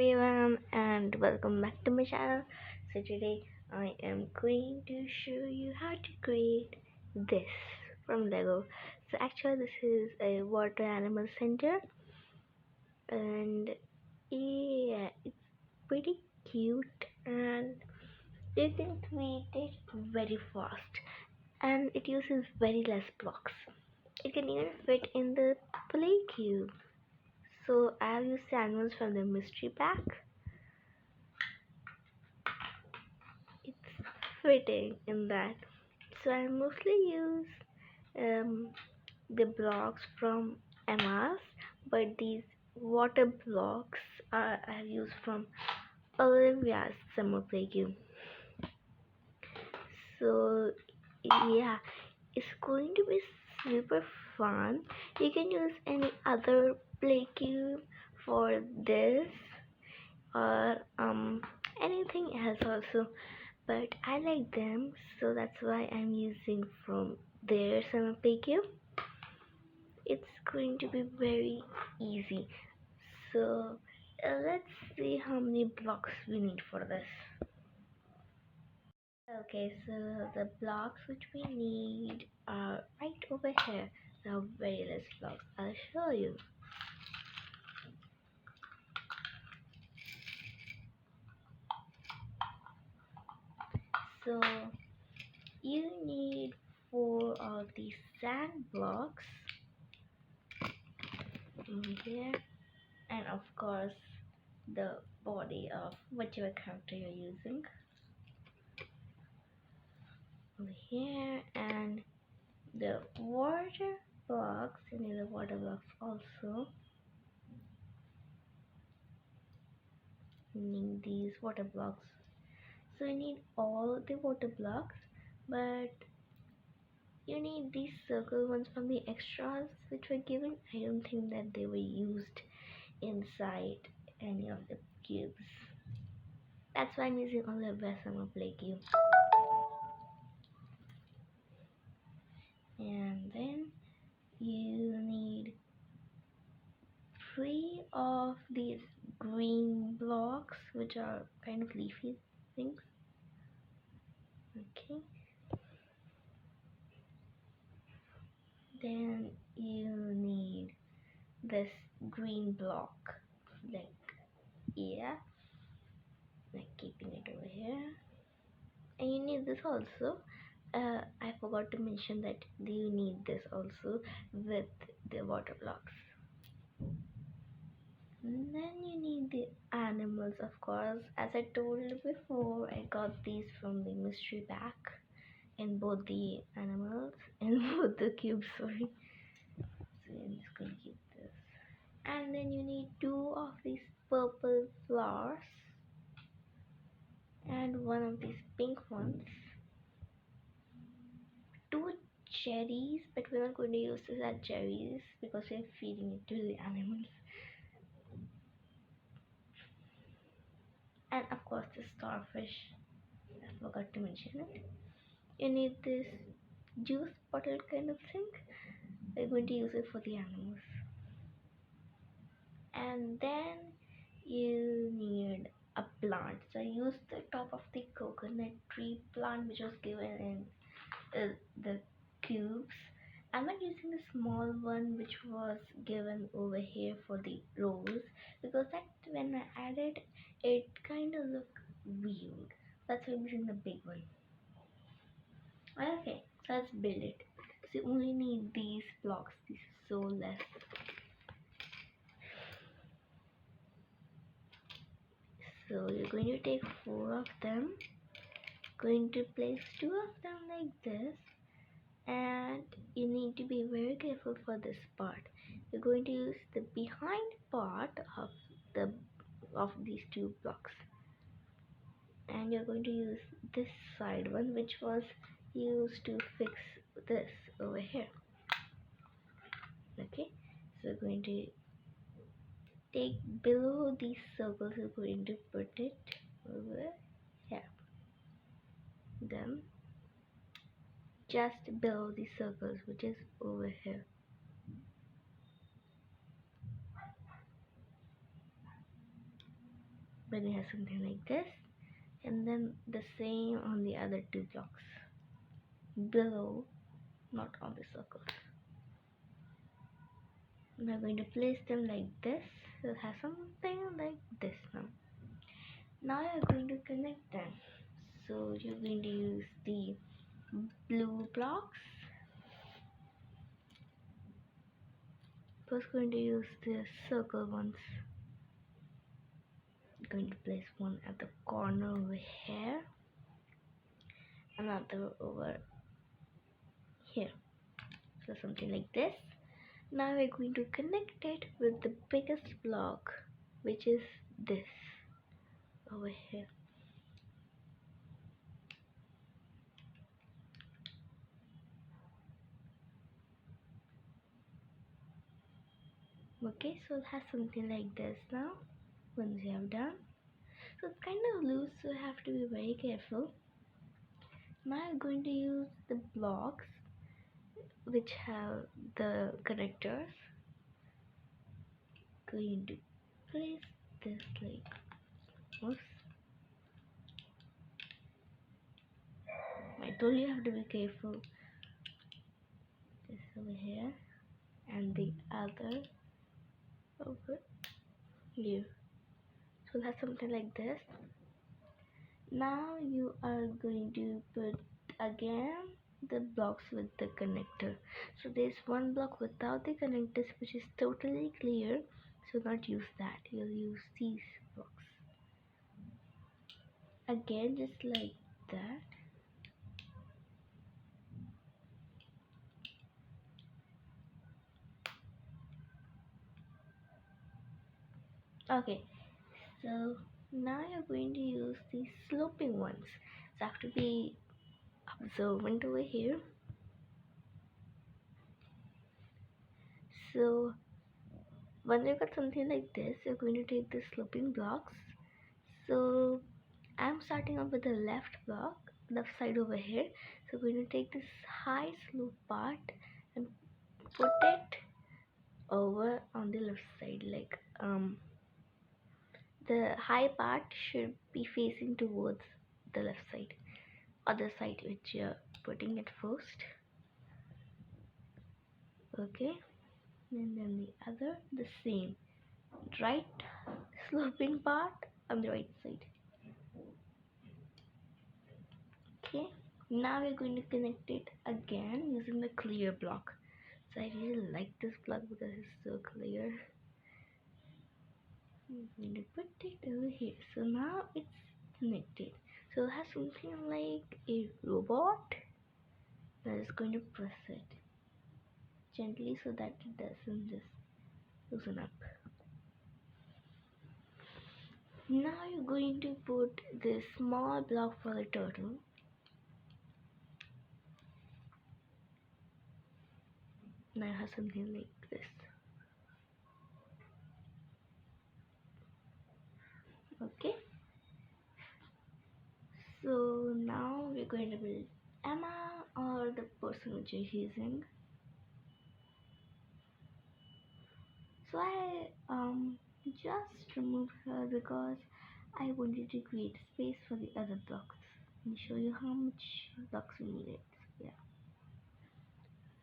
everyone and welcome back to my channel. So today I am going to show you how to create this from Lego. So actually this is a water animal center and yeah, it's pretty cute and you can create it very fast and it uses very less blocks. It can even fit in the play cube. So I've used the animals from the mystery pack. It's fitting in that. So I mostly use um, the blocks from Emma's, but these water blocks I've used from Olivia's summer playground. So yeah, it's going to be super fun. You can use any other play cube for this or anything else also, but I like them, so that's why I'm using from their summer play cube. It's going to be very easy. So let's see how many blocks we need for this. Okay, so the blocks which we need are right over here. Now very less blocks. I'll show you. So you need 4 of these sand blocks over here, and of course the body of whichever character you're using over here, and the water blocks. You need the water blocks also. You need these water blocks. So you need all the water blocks, but you need these circle ones from the extras which were given. I don't think that they were used inside any of the cubes. That's why I'm using all the best summer play cube. And then you need 3 of these green blocks which are kind of leafy things. Okay. Then you need this green block, like yeah, like keeping it over here. And you need this also. I forgot to mention that you need this also with the water blocks. And then you need the animals, of course. As I told you before, I got these from the mystery pack in both the animals and both the cubes, sorry. So I'm just gonna keep this. And then you need 2 of these purple flowers and 1 of these pink ones. 2 cherries, but we're not going to use this as cherries because we're feeding it to the animals. And of course the starfish, I forgot to mention it. You need this juice bottle kind of thing. We're going to use it for the animals. And then you need a plant. So I used the top of the coconut tree plant which was given in the cubes. I'm not using the small one which was given over here for the rose, because that when I added it kind of looked weird. That's why I'm using the big one. Okay, so let's build it. So you only need these blocks. This is so less. So you're going to take 4 of them, going to place 2 of them like this, and you need to be very careful for this part. You're going to use the behind part of these 2 blocks, and you're going to use this side one which was used to fix this over here. Okay, so we're going to take below these circles, we're going to put it over here, then just below the circles which is over here. when we have something like this, and then the same on the other two blocks below, not on the circle. We're going to place them like this. We'll have something like this now. Now you're going to connect them. So you're going to use the blue blocks. First going to use the circle ones. Going to place one at the corner over here, another over here. So something like this. Now we're going to connect it with the biggest block, which is this over here. Okay, so it has something like this now. Once you have done, so it's kind of loose, so you have to be very careful. Now I'm going to use the blocks which have the connectors. Going to place this like, oops, I told you have to be careful. This over here and the other over here. So that's something like this. Now you are going to put again the blocks with the connector. So there's one block without the connectors which is totally clear, so not use that, you'll use these blocks again, just like that. Okay, so now you're going to use the sloping ones, so have to be observant over here. So when you got something like this, you're going to take the sloping blocks. So I'm starting off with the left block, left side over here. So we're going to take this high slope part and put it over on the left side. Like the high part should be facing towards the left side, other side which you're putting it first. Okay, and then the other, the same, right sloping part on the right side. Okay, now we're going to connect it again using the clear block. So I really like this block because it's so clear. I'm going to put it over here. So now it's connected. So it has something like a robot that is going to press it gently so that it doesn't just loosen up. Now you're going to put this small block for the turtle. Now it has something like this. Okay. So now we're going to build Emma, or the person which is using. So I just removed her because I wanted to create space for the other blocks and show you how much blocks we needed. Yeah,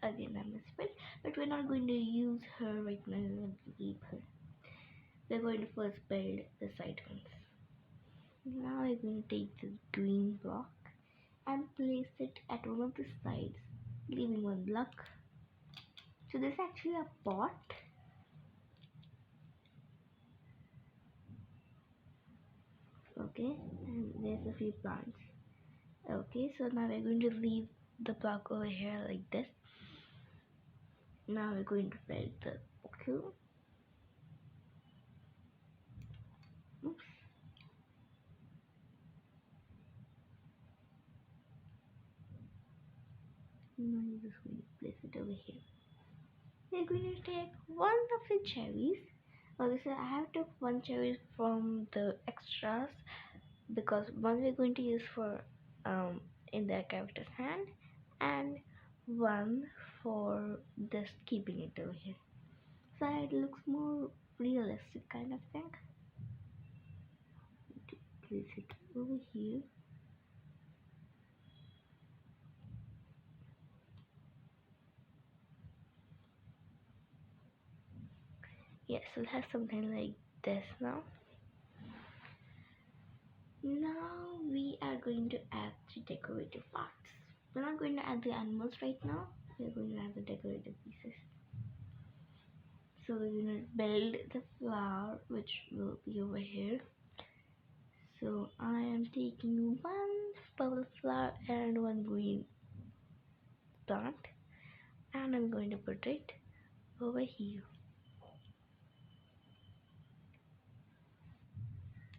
again I misspelled, but we're not going to use her right now. We're going to leave her. We're going to first build the side ones. Now I'm going to take this green block and place it at one of the sides, leaving one block. So this is actually a pot. Okay, and there's a few plants. Okay, so now we're going to leave the block over here like this. Now we're going to build the pool. Oops. Now I'm just going to place it over here. We're going to take one of the cherries. Okay, so I have took one cherry from the extras because one we're going to use for in the character's hand, and one for just keeping it over here. So it looks more realistic kind of thing. place it over here. Yes, we'll have something like this now. Now we are going to add the decorative parts. We're not going to add the animals right now. We're going to add the decorative pieces. So we're going to build the flower, which will be over here. So I am taking one purple flower and one green plant, and I'm going to put it over here.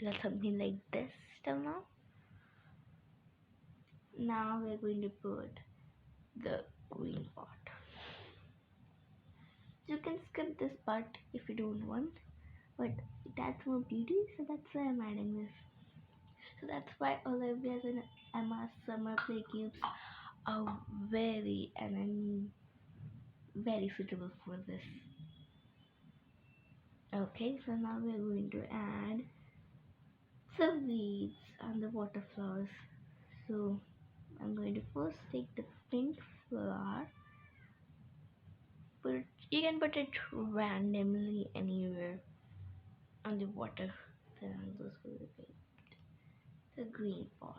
That's something like this till now. Now we're going to put the green part. You can skip this part if you don't want, but it adds more beauty, so that's why I'm adding this. So that's why Olivia's and Emma's summer play cubes are very, and I mean very suitable for this. Okay, so now we're going to add some weeds and the water flowers. So I'm going to first take the pink flower. Put You can put it randomly anywhere on the water. Then I'm just going to pick the green part.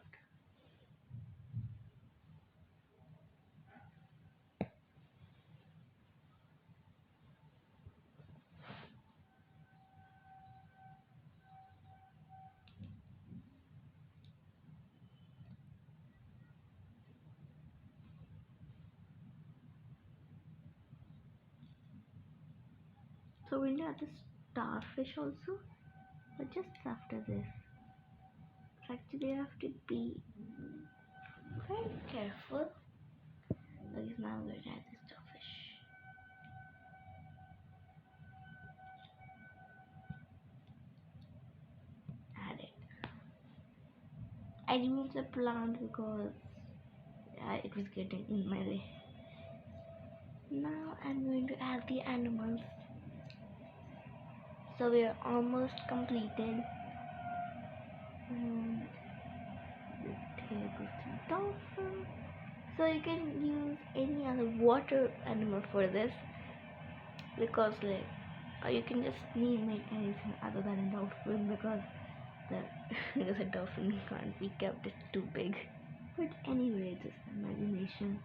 So we'll add the starfish also, but just after this. Actually, you have to be very careful because now we're going to add the starfish. Add it. I removed the plant because it was getting in my way. Now I'm going to add the animals. So we are almost completed. And here goes the dolphin. So you can use any other water animal for this, because like you can just name it anything other than a dolphin, because because a dolphin can't be kept, it's too big. But anyway, just imagination.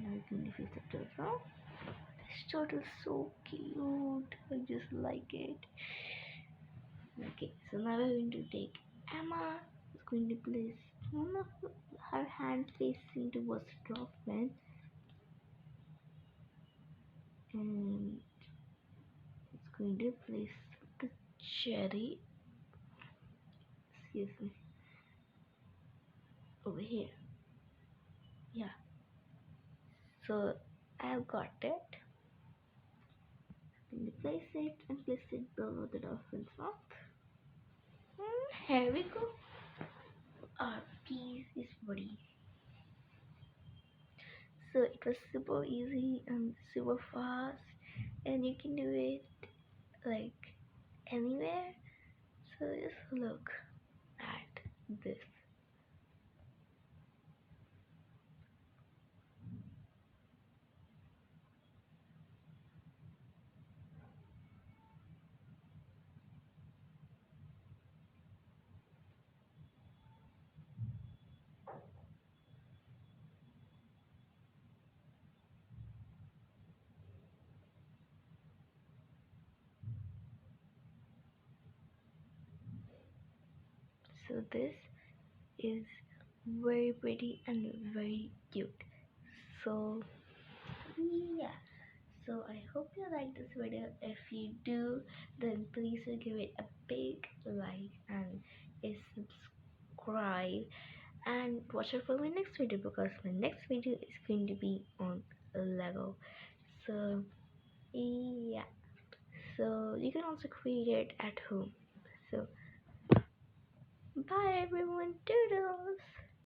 Now you can defeat the turtle. This turtle is so cute. I just like it. Okay, so now we're going to take Emma. Is going to place one of her hand facing towards the dolphin, and it's going to place the cherry. Excuse me. Over here. Yeah. So I've got it. I'm going to place it and place it below the dolphin's mouth. Here we go. Our piece is ready. So it was super easy and super fast, and you can do it like anywhere. So just look at this. So this is very pretty and very cute. So yeah. So I hope you like this video. If you do, then please do give it a big like and a subscribe, and watch out for my next video, because my next video is going to be on Lego. So yeah. So you can also create it at home. So bye everyone, doodles.